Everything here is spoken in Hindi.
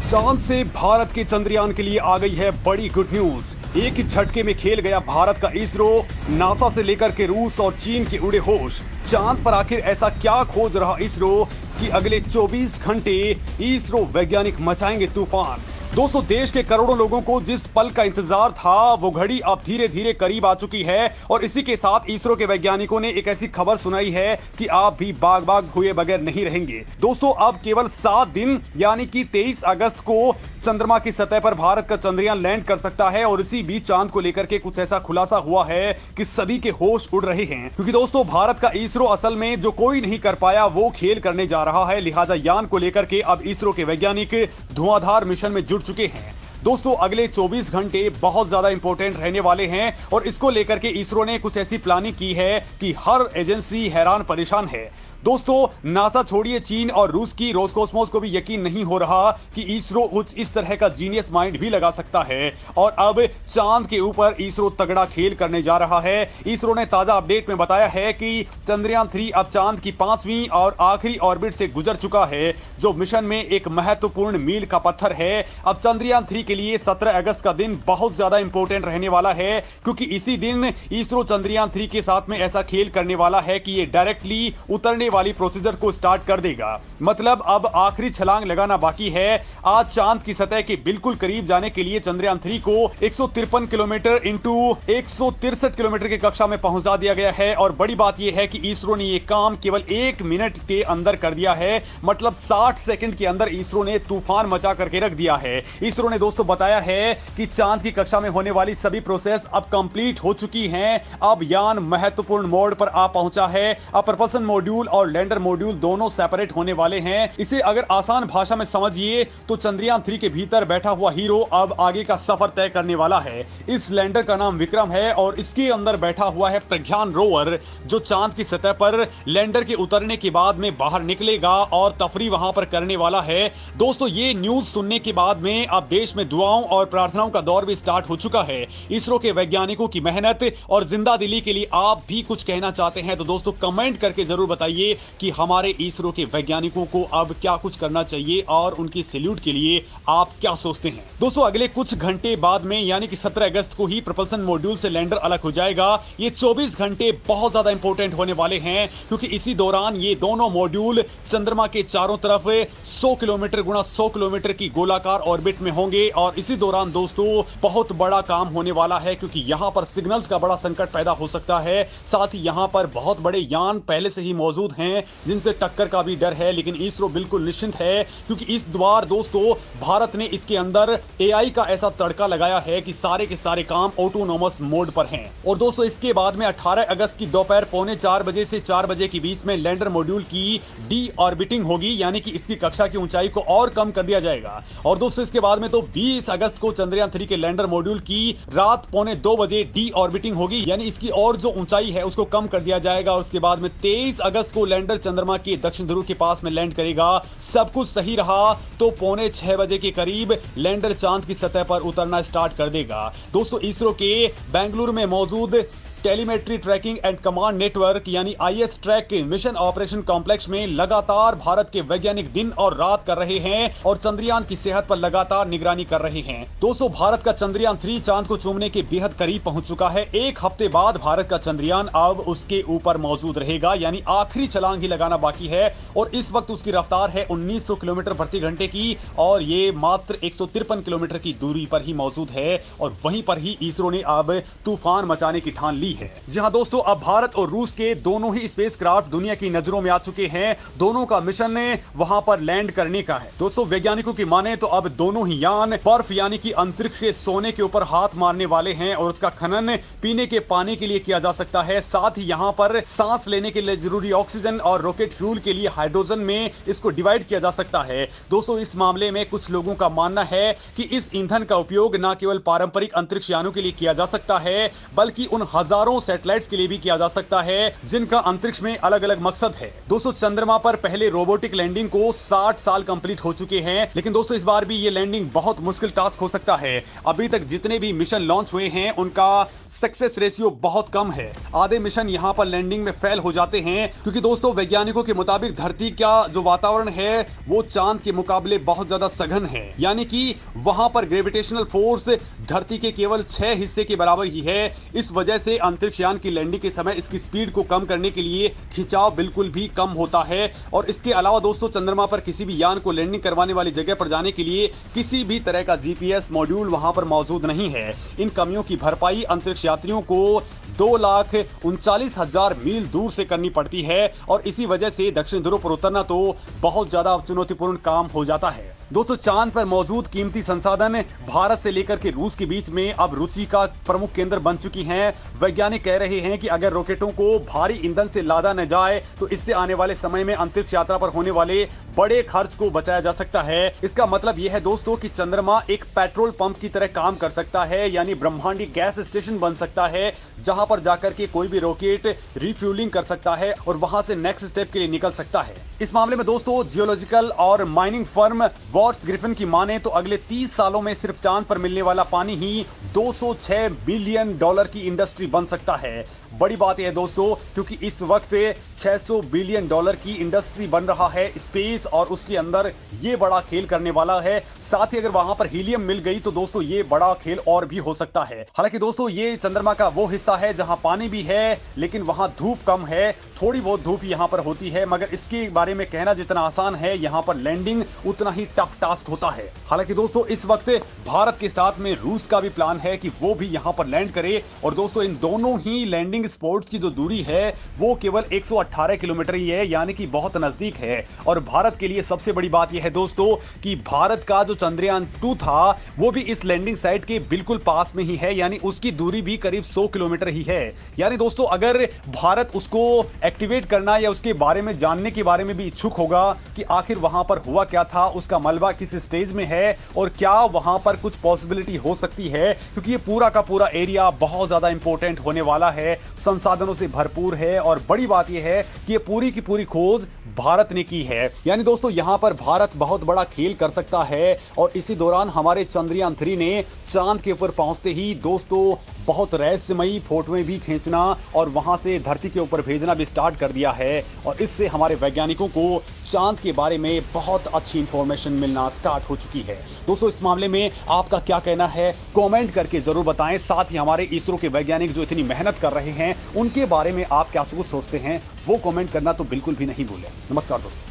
चांद से भारत के चंद्रयान के लिए आ गई है बड़ी गुड न्यूज। एक ही झटके में खेल गया भारत का इसरो, नासा से लेकर के रूस और चीन के उड़े होश। चांद पर आखिर ऐसा क्या खोज रहा इसरो कि अगले 24 घंटे इसरो वैज्ञानिक मचाएंगे तूफान। दोस्तों, देश के करोड़ों लोगों को जिस पल का इंतजार था वो घड़ी अब धीरे धीरे करीब आ चुकी है और इसी के साथ इसरो के वैज्ञानिकों ने एक ऐसी खबर सुनाई है कि आप भी बाग बाग हुए बगैर नहीं रहेंगे। दोस्तों, अब केवल 7 दिन यानी कि 23 अगस्त को चंद्रमा की सतह पर भारत का चंद्रयान लैंड कर सकता है और इसी बीच चांद को लेकर के कुछ ऐसा खुलासा हुआ है कि सभी के होश उड़ रहे हैं, क्योंकि दोस्तों भारत का इसरो असल में जो कोई नहीं कर पाया वो खेल करने जा रहा है। लिहाजा यान को लेकर के अब इसरो के वैज्ञानिक धुआंधार मिशन में जुट चुके हैं। दोस्तों, अगले 24 घंटे बहुत ज्यादा इंपॉर्टेंट रहने वाले हैं और इसको लेकर के इसरो ने कुछ ऐसी प्लानिंग की है कि हर एजेंसी हैरान परेशान है। दोस्तों, नासा छोड़िए, चीन और रूस की रोसकोसमोस को भी यकीन नहीं हो रहा कि इसरो कुछ इस तरह का जीनियस माइंड भी लगा सकता है और अब चांद के ऊपर इसरो तगड़ा खेल करने जा रहा है। इसरो ने ताजा अपडेट में बताया है कि चंद्रयान 3 अब चांद की 5वीं और आखिरी ऑर्बिट से गुजर चुका है, जो मिशन में एक महत्वपूर्ण मील का पत्थर है। अब चंद्रयान 3 के लिए 17 अगस्त का दिन बहुत ज्यादा इंपॉर्टेंट रहने वाला है, क्योंकि इसी दिन इसरो चंद्रयान 3 के साथ में ऐसा खेल करने वाला है कि ये डायरेक्टली उतरने वाली प्रोसीजर को स्टार्ट कर देगा। मतलब अब आखिरी छलांग लगाना बाकी है। आज चांद की सतह के बिल्कुल करीब जाने के लिए चंद्रयान 3 को 153 किलोमीटर इंटू 163 किलोमीटर की कक्षा में पहुंचा दिया गया है और बड़ी बात यह है कि इसरो ने यह काम केवल 1 मिनट के अंदर कर दिया है। मतलब 60 सेकंड के अंदर इसरो ने तूफान मचा करके रख दिया है। इसरो ने दोस्तों बताया है कि चांद की कक्षा में होने वाली सभी प्रोसेस अब कंप्लीट हो चुकी हैं। अब यान महत्वपूर्ण मोड पर आ पहुंचा है। अब प्रपल्सन मॉड्यूल और लैंडर मॉड्यूल दोनों सेपरेट होने वाले हैं। इसे अगर आसान भाषा में समझिए तो चंद्रयान 3 के भीतर बैठा हुआ हीरो अब आगे का सफर तय करने वाला है। इस लैंडर का नाम विक्रम है और इसके अंदर बैठा हुआ है प्रज्ञान रोवर, जो चांद की सतह पर लैंडर के उतरने के बाद में बाहर निकलेगा और तफरी वहां पर करने वाला है। दोस्तों, ये न्यूज सुनने के बाद में अब देश में दुआओं और प्रार्थनाओं का दौर भी स्टार्ट हो चुका है। इसरो के वैज्ञानिकों की मेहनत और जिंदा दिली के लिए आप भी कुछ कहना चाहते हैं तो दोस्तों कमेंट करके जरूर बताइए कि हमारे इसरो के वैज्ञानिकों को अब क्या कुछ करना चाहिए और उनकी सैल्यूट के लिए आप क्या सोचते हैं। दोस्तों, अगले कुछ घंटे बाद में यानी कि 17 अगस्त को ही प्रपल्सन मॉड्यूल से लैंडर अलग हो जाएगा। ये 24 घंटे बहुत ज्यादा इंपॉर्टेंट होने वाले हैं, क्योंकि इसी दौरान ये दोनों मॉड्यूल चंद्रमा के चारों तरफ 100 किलोमीटर गुणा 100 किलोमीटर की गोलाकार ऑर्बिट में होंगे और इसी दौरान दोस्तों बहुत बड़ा काम होने वाला है, क्योंकि यहां पर सिग्नल्स का बड़ा संकट पैदा हो सकता है। साथ ही यहां पर बहुत बड़े यान पहले से ही मौजूद हैं जिनसे टक्कर का भी डर है, लेकिन इसरो बिल्कुल निश्चिंत है, क्योंकि इस बार दोस्तों भारत ने इसके अंदर एआई का ऐसा तड़का लगाया है कि सारे के सारे काम ऑटोनोमस मोड पर हैं। और दोस्तों इसके बाद में 18 अगस्त की दोपहर 3:45 बजे से 4 बजे के बीच में लैंडर मॉड्यूल की डी ऑर्बिटिंग होगी, यानी कि इसकी कक्षा की ऊंचाई को और कम कर दिया जाएगा। और दोस्तों इसके बाद में तो 20 अगस्त को चंद्रयान 3 के लैंडर मॉड्यूल की रात 2:45 बजे डी ऑर्बिटिंग होगी, यानी इसकी और जो ऊंचाई है उसको कम कर दिया जाएगा। और उसके बाद में 23 अगस्त को लैंडर चंद्रमा के दक्षिण ध्रुव के पास में लैंड करेगा। सब कुछ सही रहा तो 5:45 बजे के करीब लैंडर चांद की सतह पर उतरना स्टार्ट कर देगा। दोस्तों, इसरो के बेंगलुरु में मौजूद telemetry tracking and command network यानी IS ट्रैक के मिशन ऑपरेशन कॉम्प्लेक्स में लगातार भारत के वैज्ञानिक दिन और रात कर रहे हैं और चंद्रयान की सेहत पर लगातार निगरानी कर रहे हैं। दोस्तों, भारत का चंद्रयान 3 चांद को चूमने के बेहद करीब पहुंच चुका है। 1 हफ्ते बाद भारत का चंद्रयान अब उसके ऊपर मौजूद रहेगा, यानी आखिरी छलांग ही लगाना बाकी है और इस वक्त उसकी रफ्तार है 1900 किलोमीटर प्रति घंटे की और ये मात्र 153 किलोमीटर की दूरी पर ही मौजूद है और वहीं पर ही इसरो ने अब तूफान मचाने की ठान ली है। जी हां दोस्तों, अब भारत और रूस के दोनों ही स्पेसक्राफ्ट दुनिया की नजरों में आ चुके हैं। दोनों का मिशन वहां पर लैंड करने का है। दोस्तों, वैज्ञानिकों की माने तो अब दोनों ही यान बर्फ यानी कि अंतरिक्ष के सोने के ऊपर हाथ मारने वाले हैं और उसका खनन पीने के पानी के लिए किया जा सकता है। साथ ही यहां पर सांस लेने के लिए जरूरी ऑक्सीजन और रॉकेट फ्यूल के लिए हाइड्रोजन में इसको डिवाइड किया जा सकता है। दोस्तों, इस मामले में कुछ लोगों का मानना है कि इस ईंधन का उपयोग न केवल पारंपरिक अंतरिक्ष यानों के लिए किया जा सकता है, बल्कि उन हजार हजारों सैटेलाइट्स के लिए भी किया जा सकता है, जिनका अंतरिक्ष में अलग अलग मकसद है। दोस्तों चंद्रमा पर पहले रोबोटिक लैंडिंग को 60 साल कंप्लीट हो चुके हैं, लेकिन दोस्तों इस बार भी ये लैंडिंग बहुत मुश्किल टास्क हो सकता है। अभी तक जितने भी मिशन लॉन्च हुए हैं उनका सक्सेस रेशियो बहुत कम है। आधे मिशन यहां पर लैंडिंग में फेल हो जाते हैं, क्योंकि दोस्तों वैज्ञानिकों के मुताबिक धरती का जो वातावरण है वो चांद के मुकाबले बहुत ज्यादा सघन है, यानी कि वहां पर ग्रेविटेशनल फोर्स धरती के केवल 6 हिस्से के बराबर ही है। इस वजह से अंतरिक्ष यान की लैंडिंग के समय इसकी स्पीड को कम करने के लिए खिंचाव बिल्कुल भी कम होता है। और इसके अलावा दोस्तों चंद्रमा पर किसी भी यान को लैंडिंग करवाने वाली जगह पर जाने के लिए किसी भी तरह का जीपीएस मॉड्यूल वहां पर मौजूद नहीं है। इन कमियों की भरपाई अंतरिक्ष यात्रियों को 2,39,000 मील दूर से करनी पड़ती है, और इसी वजह से दक्षिण ध्रुव पर उतरना तो बहुत ज्यादा चुनौतीपूर्ण काम हो जाता है। दोस्तों चांद पर मौजूद कीमती संसाधन भारत से लेकर के रूस के बीच में अब रुचि का प्रमुख केंद्र बन चुकी हैं। वैज्ञानिक कह रहे हैं कि अगर रॉकेटों को भारी ईंधन से लादा न जाए तो इससे आने वाले समय में अंतरिक्ष यात्रा पर होने वाले बड़े खर्च को बचाया जा सकता है। इसका मतलब यह है दोस्तों कि चंद्रमा एक पेट्रोल पंप की तरह काम कर सकता है, यानी ब्रह्मांडीय गैस स्टेशन बन सकता है, जहां पर जाकर के कोई भी रॉकेट रिफ्यूलिंग कर सकता है और वहां से नेक्स्ट स्टेप के लिए निकल सकता है। इस मामले में दोस्तों जियोलॉजिकल और माइनिंग फर्म वॉट्स ग्रिफिन की माने तो अगले 30 सालों में सिर्फ चांद पर मिलने वाला पानी ही $206 बिलियन की इंडस्ट्री बन सकता है। बड़ी बात यह है दोस्तों, क्योंकि इस वक्त $600 बिलियन की इंडस्ट्री बन रहा है स्पेस, और उसके अंदर ये बड़ा खेल करने वाला है। साथ ही अगर वहां पर हीलियम मिल गई तो दोस्तों ये बड़ा खेल और भी हो सकता है। हालांकि दोस्तों ये चंद्रमा का वो हिस्सा है जहां पानी भी है, लेकिन वहां धूप कम है। थोड़ी बहुत धूप यहां पर होती है, मगर इसके बारे में कहना जितना आसान है, यहां पर लैंडिंग उतना ही टफ टास्क होता है। हालांकि दोस्तों इस वक्त भारत के साथ में रूस का भी प्लान है कि वो भी यहां पर लैंड करे, और दोस्तों इन दोनों ही लैंडिंग स्पॉट्स की जो दूरी है वो केवल 118 किलोमीटर ही है, यानी कि बहुत नजदीक है। और भारत के लिए सबसे बड़ी बात यह है दोस्तों कि भारत का जो चंद्रयान 2 था वो भी इस लैंडिंग साइट के बिल्कुल पास में ही है, यानी उसकी दूरी भी करीब 100 किलोमीटर ही है। यानी दोस्तों अगर भारत उसको एक्टिवेट करना या उसके बारे में जानने के बारे में भी इच्छुक होगा कि आखिर वहां पर हुआ क्या था, उसका मलबा किस स्टेज में है और क्या वहां पर कुछ पॉसिबिलिटी हो सकती है, क्योंकि ये पूरा का पूरा एरिया बहुत ज्यादा इंपॉर्टेंट होने वाला है, संसाधनों से भरपूर है। और बड़ी बात यह है कि ये पूरी की पूरी खोज भारत ने की है, यानी दोस्तों यहां पर भारत बहुत बड़ा खेल कर सकता है। और इसी दौरान हमारे चंद्रयान 3 ने चांद के ऊपर पहुंचते ही दोस्तों बहुत रहस्यमयी फोटोएं भी खींचना और वहां से धरती के ऊपर भेजना भी स्टार्ट कर दिया है, और इससे हमारे वैज्ञानिकों को चांद के बारे में बहुत अच्छी इंफॉर्मेशन मिलना स्टार्ट हो चुकी है। दोस्तों इस मामले में आपका क्या कहना है, कमेंट करके जरूर बताएं। साथ ही हमारे इसरो के वैज्ञानिक जो इतनी मेहनत कर रहे हैं उनके बारे में आप क्या सोचते हैं वो कमेंट करना तो बिल्कुल भी नहीं भूलें। नमस्कार दोस्तों।